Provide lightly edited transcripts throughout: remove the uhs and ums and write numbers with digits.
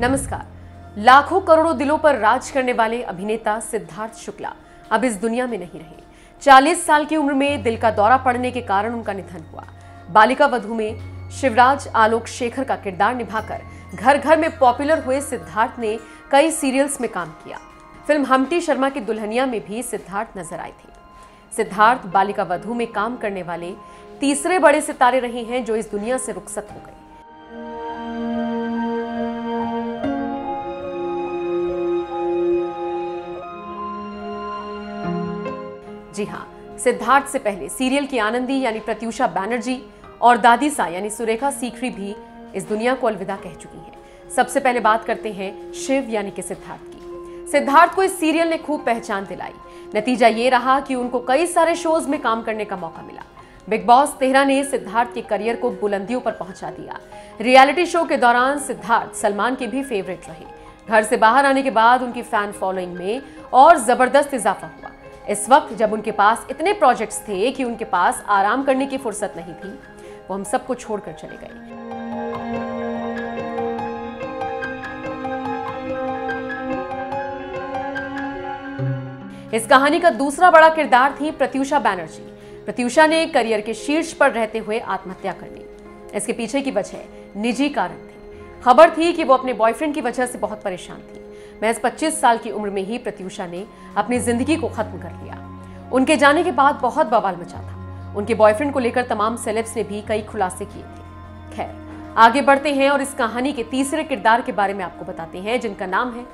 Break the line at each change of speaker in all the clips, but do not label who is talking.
नमस्कार। लाखों करोड़ों दिलों पर राज करने वाले अभिनेता सिद्धार्थ शुक्ला अब इस दुनिया में नहीं रहे। 40 साल की उम्र में दिल का दौरा पड़ने के कारण उनका निधन हुआ। बालिका वधू में शिवराज आलोक शेखर का किरदार निभाकर घर घर में पॉपुलर हुए सिद्धार्थ ने कई सीरियल्स में काम किया। फिल्म हमटी शर्मा की दुल्हनिया में भी सिद्धार्थ नजर आए थे। सिद्धार्थ बालिका वधू में काम करने वाले तीसरे बड़े सितारे रहे हैं जो इस दुनिया से रुखसत हो गए। जी हाँ, सिद्धार्थ से पहले सीरियल की आनंदी यानी प्रत्यूषा बैनर्जी और दादी सा यानी सुरेखा सीकरी भी इस दुनिया को अलविदा कह चुकी हैं। सबसे पहले बात करते हैं शिव यानी कि सिद्धार्थ की। सिद्धार्थ को इस सीरियल ने खूब पहचान दिलाई। नतीजा ये रहा कि उनको कई सारे शोज में काम करने का मौका मिला। बिग बॉस 13 ने सिद्धार्थ के करियर को बुलंदियों पर पहुंचा दिया। रियलिटी शो के दौरान सिद्धार्थ सलमान के भी फेवरेट रहे। घर से बाहर आने के बाद उनकी फैन फॉलोइंग में और जबरदस्त इजाफा हुआ। इस वक्त जब उनके पास इतने प्रोजेक्ट्स थे कि उनके पास आराम करने की फुर्सत नहीं थी, वो हम सबको छोड़कर चले गए। इस कहानी का दूसरा बड़ा किरदार थी प्रत्यूषा बैनर्जी। प्रत्यूषा ने करियर के शीर्ष पर रहते हुए आत्महत्या कर ली। इसके पीछे की वजह निजी कारण थी। खबर थी कि वो अपने बॉयफ्रेंड की वजह से बहुत परेशान थी। महज 25 साल की उम्र में ही प्रत्यूषा ने अपनी जिंदगी को खत्म कर लिया। उनके जाने के बाद बहुत बवाल मचा था। उनके बॉयफ्रेंड को लेकर तमाम सेलेब्स ने भी कई खुलासे किए थे। खैर, आगे बढ़ते हैं और इस कहानी के तीसरे किरदार के बारे में आपको बताते हैं, जिनका नाम है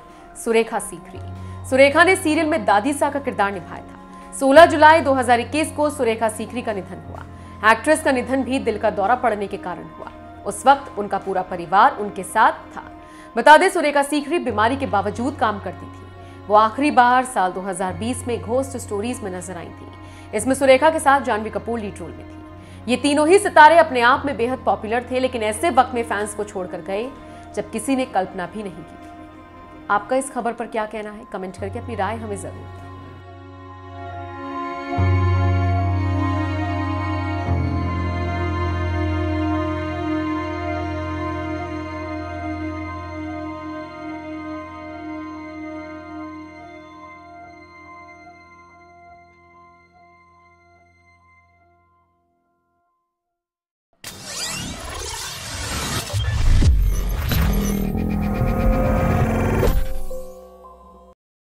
सुरेखा सीकरी। सुरेखा ने सीरियल में दादी सा का किरदार निभाया था। 16 जुलाई 2021 को सुरेखा सीकरी का निधन हुआ। एक्ट्रेस का निधन भी दिल का दौरा पड़ने के कारण हुआ। उस वक्त उनका पूरा परिवार उनके साथ था। बता दें, सुरेखा सीकरी बीमारी के बावजूद काम करती थी। वो आखिरी बार साल 2020 में घोस्ट स्टोरीज में नजर आई थी। इसमें सुरेखा के साथ जानवी कपूर लीड रोल में थी। ये तीनों ही सितारे अपने आप में बेहद पॉपुलर थे, लेकिन ऐसे वक्त में फैंस को छोड़कर गए जब किसी ने कल्पना भी नहीं की थी। आपका इस खबर पर क्या कहना है? कमेंट करके अपनी राय हमें जरूर दें।